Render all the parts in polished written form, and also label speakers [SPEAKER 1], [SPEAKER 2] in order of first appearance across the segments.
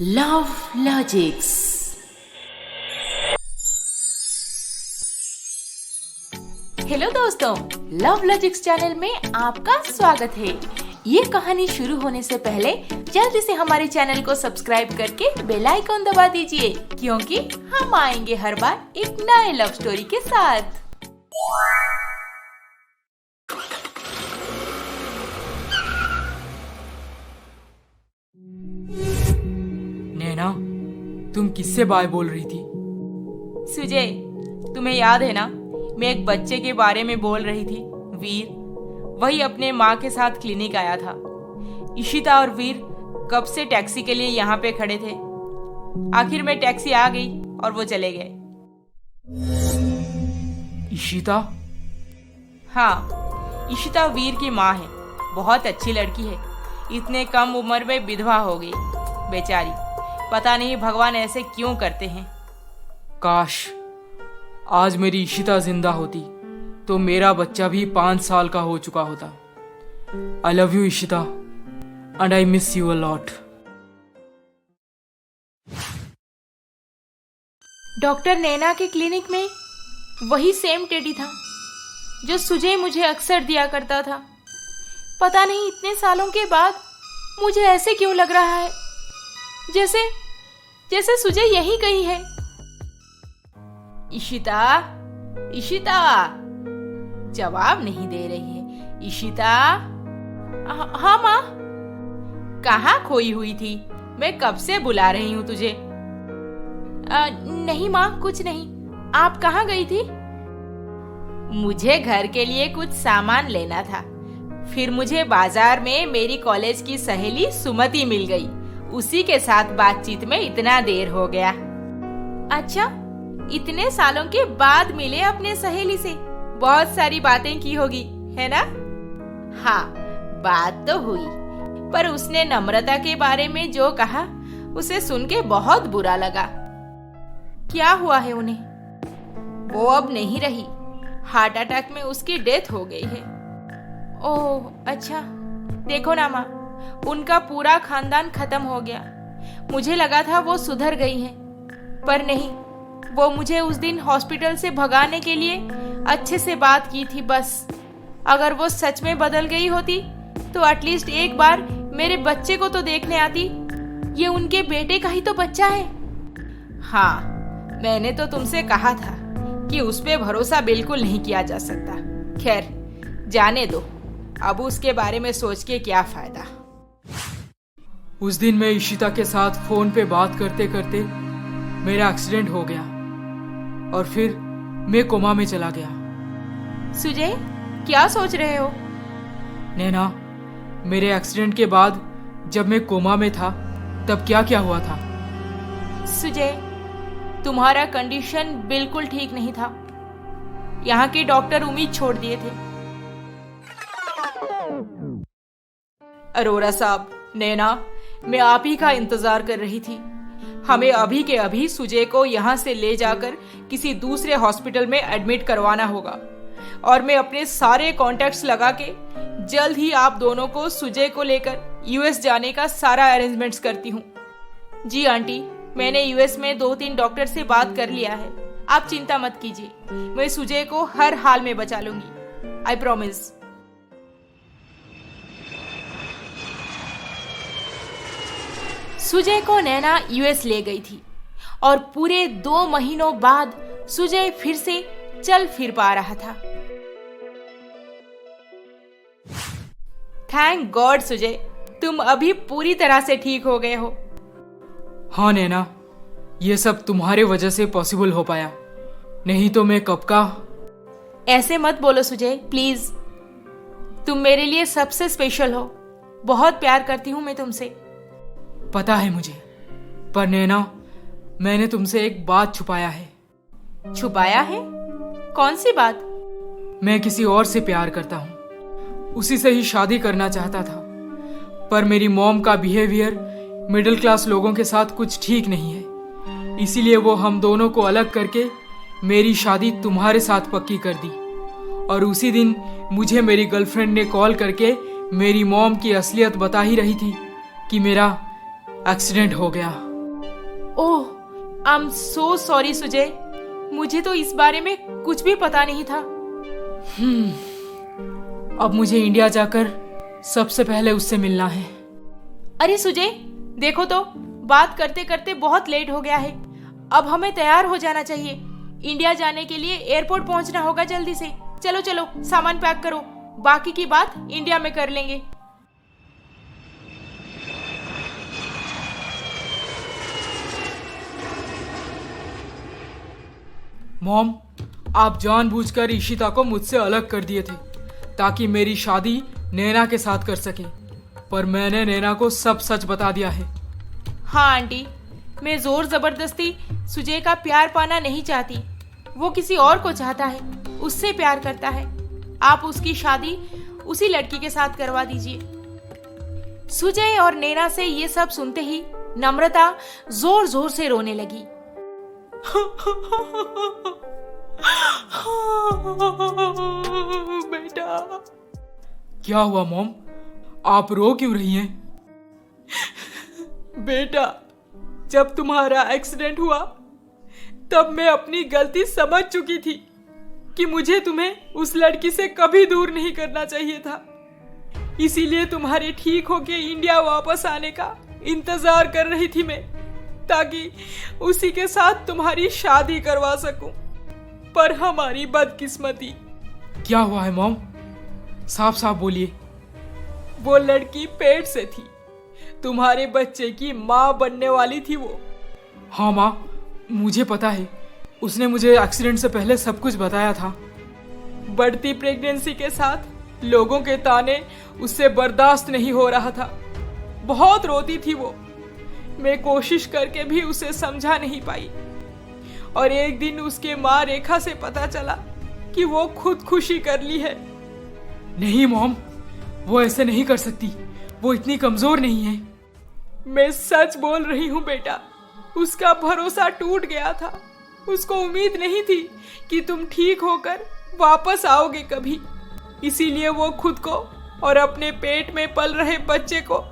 [SPEAKER 1] Love logics. Hello दोस्तों, love logics channel में आपका स्वागत है। ये कहानी शुरू होने से पहले जल्दी से हमारे चैनल को सब्सक्राइब करके बेल आइकन दबा दीजिए, क्योंकि हम आएंगे हर बार एक नए लव स्टोरी के साथ।
[SPEAKER 2] नैना, तुम किससे बाय बोल रही थी?
[SPEAKER 1] सुजय, तुम्हें याद है ना, मैं एक बच्चे के बारे में बोल रही थी, वीर। वही अपने माँ के साथ क्लिनिक आया था। इशिता और वीर कब से टैक्सी के लिए यहाँ पे खड़े थे। आखिर में टैक्सी आ गई और वो चले गए।
[SPEAKER 2] इशिता?
[SPEAKER 1] हाँ, इशिता वीर की माँ है। बहुत अच्छी लड़की है। इतने कम उम्र में विधवा हो गई बेचारी। पता नहीं भगवान ऐसे क्यों करते हैं।
[SPEAKER 2] काश आज मेरी इशिता जिंदा होती तो मेरा बच्चा भी 5 साल का हो चुका होता। I love you Ishita, and I miss you a lot.
[SPEAKER 1] Doctor Naina के क्लिनिक में वही सेम टेडी था जो सुजय मुझे अक्सर दिया करता था। पता नहीं इतने सालों के बाद मुझे ऐसे क्यों लग रहा है जैसे सुजय यही कहीं है। इशिता, इशिता, जवाब नहीं दे रही है। इशिता? हाँ माँ। कहाँ खोई हुई थी? मैं कब से बुला रही हूँ तुझे। नहीं माँ, कुछ नहीं। आप कहाँ गई थी? मुझे घर के लिए कुछ सामान लेना था। फिर मुझे बाजार में मेरी कॉलेज की सहेली सुमति मिल गई। उसी के साथ बातचीत में इतना देर हो गया। अच्छा, इतने सालों के बाद मिले अपने सहेली से। बहुत सारी बातें की होगी, है ना? हाँ, बात तो हुई, पर उसने नम्रता के बारे में जो कहा उसे सुन के बहुत बुरा लगा। क्या हुआ है उन्हें? वो अब नहीं रही। हार्ट अटैक में उसकी डेथ हो गई है। ओह अच्छा। देखो ना माँ, उनका पूरा खानदान खत्म हो गया। मुझे लगा था वो सुधर गई हैं, पर नहीं। वो मुझे उस दिन हॉस्पिटल से भगाने के लिए अच्छे से बात की थी बस। अगर वो सच में बदल गई होती तो एटलीस्ट एक बार मेरे बच्चे को तो देखने आती। ये उनके बेटे का ही तो बच्चा है। हाँ, मैंने तो तुमसे कहा था कि उस पे भरोसा बिल्कुल नहीं किया जा सकता। खैर, जाने दो। अब उसके बारे में सोच के क्या फायदा।
[SPEAKER 2] उस दिन मैं इशिता के साथ फोन पे बात करते करते मेरा एक्सीडेंट हो गया और फिर मैं कोमा में चला गया।
[SPEAKER 1] सुजय, क्या सोच रहे हो?
[SPEAKER 2] नैना, मेरे एक्सीडेंट के बाद जब मैं कोमा में था तब क्या क्या हुआ था?
[SPEAKER 1] सुजय, तुम्हारा कंडीशन बिल्कुल ठीक नहीं था। यहाँ के डॉक्टर उम्मीद छोड़ दिए थे। अरोरा साहब, नैना, मैं आप ही का इंतजार कर रही थी। हमें अभी के अभी सुजय को यहाँ से ले जाकर किसी दूसरे हॉस्पिटल में एडमिट करवाना होगा, और मैं अपने सारे कॉन्टैक्ट्स लगा के जल्द ही आप दोनों को सुजय को लेकर यूएस जाने का सारा अरेंजमेंट्स करती हूँ। जी आंटी, मैंने यूएस में 2-3 डॉक्टर से बात कर लिया है। आप चिंता मत कीजिए, मैं सुजय को हर हाल में बचा लूंगी। I promise. सुजय को नैना यूएस ले गई थी और पूरे 2 महीनों बाद सुजय फिर से चल फिर पा रहा था। थैंक गॉड सुजय, तुम अभी पूरी तरह से ठीक हो गए हो।
[SPEAKER 2] हाँ नैना, ये सब तुम्हारे वजह से पॉसिबल हो पाया, नहीं तो मैं कब का।
[SPEAKER 1] ऐसे मत बोलो सुजय, प्लीज। तुम मेरे लिए सबसे स्पेशल हो। बहुत प्यार करती हूँ मैं तुमसे।
[SPEAKER 2] पता है मुझे, पर नैना, मैंने तुमसे एक बात छुपाया है।
[SPEAKER 1] छुपाया है? कौन सी बात?
[SPEAKER 2] मैं किसी और से प्यार करता हूँ। उसी से ही शादी करना चाहता था, पर मेरी मॉम का बिहेवियर मिडिल क्लास लोगों के साथ कुछ ठीक नहीं है। इसीलिए वो हम दोनों को अलग करके मेरी शादी तुम्हारे साथ पक्की कर दी। और उसी दिन मुझे मेरी गर्लफ्रेंड ने कॉल करके मेरी मॉम की असलियत बता ही रही थी कि मेरा एक्सीडेंट हो गया।
[SPEAKER 1] Oh, I am so sorry Sujay, मुझे तो इस बारे में कुछ भी पता नहीं था।
[SPEAKER 2] अब मुझे इंडिया जाकर सबसे पहले उससे मिलना है।
[SPEAKER 1] अरे सुजय, देखो तो बात करते करते बहुत लेट हो गया है। अब हमें तैयार हो जाना चाहिए। इंडिया जाने के लिए एयरपोर्ट पहुंचना होगा जल्दी से। चलो चलो, सामान पैक करो, बाकी की बात इंडिया में कर लेंगे।
[SPEAKER 2] मॉम, आप जानबूझकर इशिता को मुझसे अलग कर दिए थे ताकि मेरी शादी नैना के साथ कर सके, पर मैंने नैना को सब सच बता दिया है।
[SPEAKER 1] हाँ आंटी, मैं जोर जबरदस्ती सुजय का प्यार पाना नहीं चाहती। वो किसी और को चाहता है, उससे प्यार करता है। आप उसकी शादी उसी लड़की के साथ करवा दीजिए। सुजय और नैना से ये सब सुनते ही नम्रता जोर जोर से रोने लगी। बेटा।
[SPEAKER 2] क्या हुआ मॉम, आप रो क्यों रही हैं?
[SPEAKER 1] बेटा, जब तुम्हारा एक्सीडेंट हुआ तब मैं अपनी गलती समझ चुकी थी कि मुझे तुम्हें उस लड़की से कभी दूर नहीं करना चाहिए था। इसीलिए तुम्हारे ठीक होके इंडिया वापस आने का इंतजार कर रही थी मैं, ताकि उसी के साथ तुम्हारी शादी करवा सकूं। पर हमारी बदकिस्मती।
[SPEAKER 2] क्या हुआ है मॉम, साफ साफ बोलिए।
[SPEAKER 1] वो लड़की पेट से थी, तुम्हारे बच्चे की माँ बनने वाली थी वो।
[SPEAKER 2] हाँ माँ, मुझे पता है, उसने मुझे एक्सीडेंट से पहले सब कुछ बताया था।
[SPEAKER 1] बढ़ती प्रेगनेंसी के साथ लोगों के ताने उससे बर्दाश्त नहीं हो रहा था। बहुत रोती थी वो। मैं कोशिश करके भी उसे समझा नहीं पाई। और एक दिन उसके माँ रेखा से पता चला कि वो खुदकुशी कर ली है।
[SPEAKER 2] नहीं मॉम, वो ऐसे नहीं कर सकती, वो इतनी कमजोर नहीं है।
[SPEAKER 1] मैं सच बोल रही हूँ बेटा, उसका भरोसा टूट गया था। उसको उम्मीद नहीं थी कि तुम ठीक होकर वापस आओगे कभी। इसीलिए वो खुद को और अपने पेट में पल रहे बच्चे को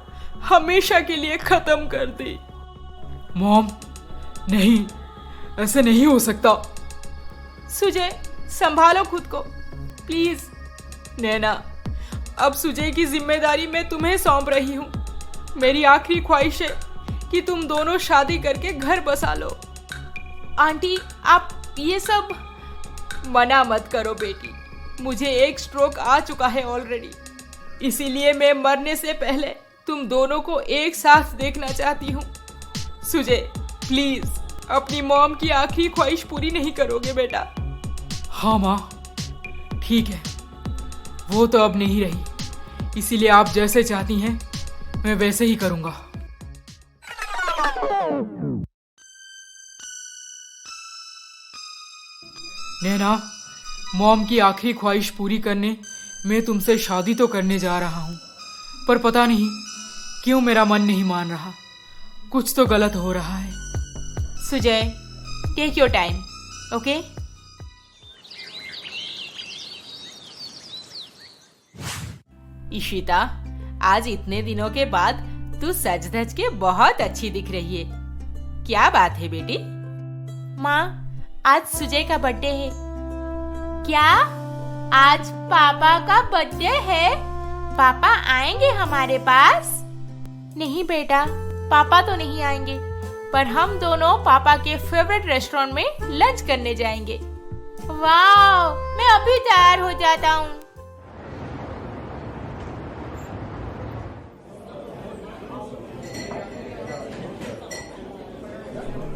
[SPEAKER 1] हमेशा के लिए खत्म कर दी।
[SPEAKER 2] मॉम, नहीं, ऐसे नहीं हो सकता।
[SPEAKER 1] सुजय, संभालो खुद को प्लीज। नैना, अब सुजय की जिम्मेदारी मैं तुम्हें सौंप रही हूँ। मेरी आखिरी ख्वाहिश है कि तुम दोनों शादी करके घर बसा लो। आंटी, आप ये सब मना मत करो बेटी। मुझे एक स्ट्रोक आ चुका है ऑलरेडी। इसीलिए मैं मरने से पहले तुम दोनों को एक साथ देखना चाहती हूँ। सुजय, प्लीज अपनी मॉम की आखिरी ख्वाहिश पूरी नहीं करोगे बेटा?
[SPEAKER 2] हाँ माँ, ठीक है, वो तो अब नहीं रही, इसीलिए आप जैसे चाहती हैं मैं वैसे ही करूँगा। नैना, मॉम की आखिरी ख्वाहिश पूरी करने मैं तुमसे शादी तो करने जा रहा हूँ, पर पता नहीं क्यों मेरा मन नहीं मान रहा। कुछ तो गलत हो रहा है।
[SPEAKER 1] Sujay, take your time, okay? Ishita, आज इतने दिनों के बाद तू सज धज के बहुत अच्छी दिख रही है। क्या बात है बेटी? माँ, आज सुजय का बर्थडे है। क्या? आज पापा का बर्थडे है? पापा आएंगे हमारे पास? नहीं बेटा, पापा तो नहीं आएंगे, पर हम दोनों पापा के फेवरेट रेस्टोरेंट में लंच करने जाएंगे। वाह, मैं अभी तैयार हो जाता हूँ।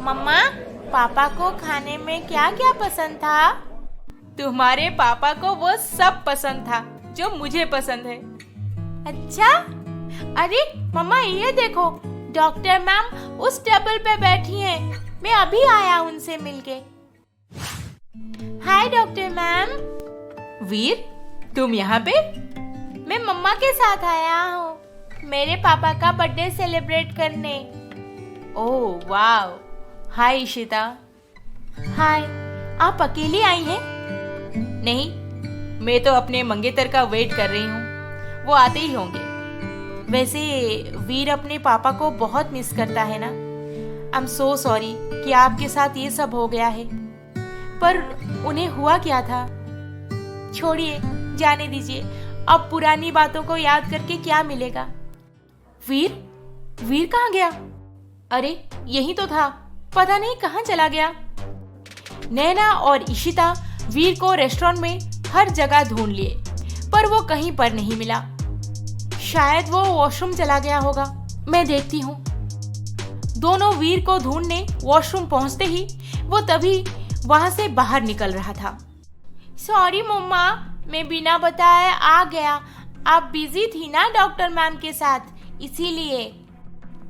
[SPEAKER 1] मम्मा, पापा को खाने में क्या क्या पसंद था? तुम्हारे पापा को वो सब पसंद था जो मुझे पसंद है। अच्छा? अरे मम्मा, ये देखो, डॉक्टर मैम उस टेबल पे बैठी हैं। मैं अभी आया उनसे मिलके। हाय डॉक्टर मैम। वीर, तुम यहाँ पे? मैं मम्मा के साथ आया हूँ मेरे पापा का बर्थडे सेलिब्रेट करने। ओह वाह। हाय इशिता। हाय, आप अकेली आई हैं? नहीं, मैं तो अपने मंगेतर का वेट कर रही हूँ, वो आते ही होंगे। वैसे वीर अपने पापा को बहुत मिस करता है ना? आई एम सो सॉरी कि आपके साथ ये सब हो गया है। पर उन्हें हुआ क्या था? छोड़िए, जाने दीजिए। अब पुरानी बातों को याद करके क्या मिलेगा? वीर कहाँ गया? अरे यही तो था, पता नहीं कहाँ चला गया। नैना और इशिता वीर को रेस्टोरेंट में हर जगह ढूंढ लिए, पर वो कहीं पर नहीं मिला। शायद वो वॉशरूम चला गया होगा, मैं देखती हूँ। दोनों वीर को ढूंढने वॉशरूम पहुंचते ही वो तभी वहां से बाहर निकल रहा था। सॉरी मम्मा, मैं बिना बताए आ गया। आप बिजी थी ना डॉक्टर मैम के साथ, इसीलिए।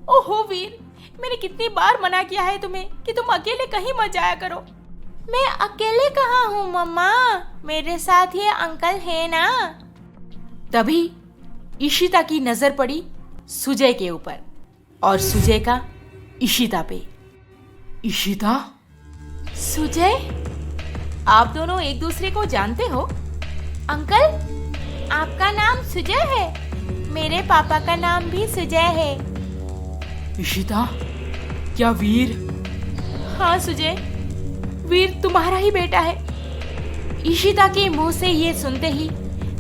[SPEAKER 1] ओहो वीर, मैंने कितनी बार मना किया है तुम्हें कि तुम अकेले कहीं मत जाया करो। मैं अकेले कहाँ हूँ मम्मा, मेरे साथ ये अंकल है ना। तभी इशिता की नजर पड़ी सुजय के ऊपर और सुजय का इशिता पे।
[SPEAKER 2] इशिता?
[SPEAKER 1] सुजय, आप दोनों एक दूसरे को जानते हो? अंकल, आपका नाम सुजय है? मेरे पापा का नाम भी सुजय है।
[SPEAKER 2] इशिता, क्या वीर?
[SPEAKER 1] हाँ सुजय, वीर तुम्हारा ही बेटा है। इशिता के मुंह से ये सुनते ही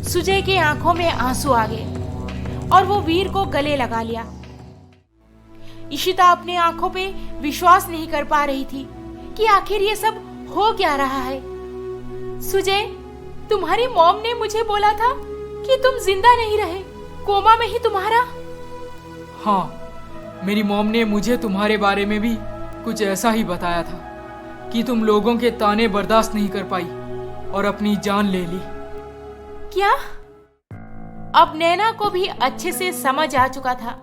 [SPEAKER 1] सुजय के आंखों में आंसू आ गए और वो वीर को गले लगा लिया। इशिता अपने आंखों पे विश्वास नहीं कर पा रही थी कि आखिर ये सब हो क्या रहा है। सुजय, तुम्हारी मॉम ने मुझे बोला था कि तुम जिंदा नहीं रहे, कोमा में ही तुम्हारा।
[SPEAKER 2] हाँ, मेरी मॉम ने मुझे तुम्हारे बारे में भी कुछ ऐसा ही बताया था कि तुम लोगों के ताने बर्दाश्त नहीं कर पाई और अपनी जान ले ली।
[SPEAKER 1] क्या? अब नैना को भी अच्छे से समझ आ चुका था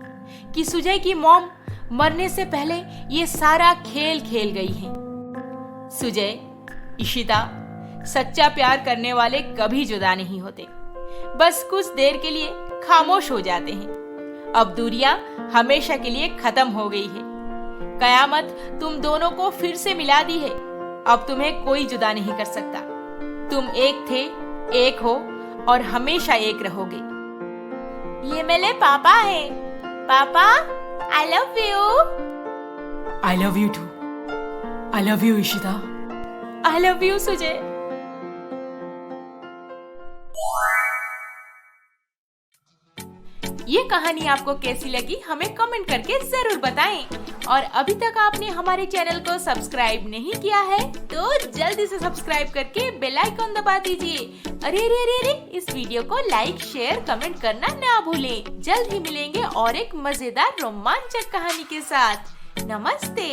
[SPEAKER 1] कि सुजय की मॉम मरने से पहले ये सारा खेल खेल गई है। सुजय, इशिता, सच्चा प्यार करने वाले कभी जुदा नहीं होते, बस कुछ देर के लिए खामोश हो जाते हैं। अब दूरियां हमेशा के लिए खत्म हो गई है। कयामत तुम दोनों को फिर से मिला दी है। अब तुम्हें कोई जुदा नहीं कर सकता। तुम एक थे, एक हो और हमेशा एक रहोगे। ये मेरे पापा है। पापा, I love you.
[SPEAKER 2] I love you too. I love you Ishita.
[SPEAKER 1] I love you Sujay. ये कहानी आपको कैसी लगी हमें कमेंट करके जरूर बताएं। और अभी तक आपने हमारे चैनल को सब्सक्राइब नहीं किया है तो जल्दी से सब्सक्राइब करके बेल आइकन दबा दीजिए। अरे रे रे रे, इस वीडियो को लाइक, शेयर, कमेंट करना ना भूलें। जल्द ही मिलेंगे और एक मजेदार रोमांचक कहानी के साथ। नमस्ते।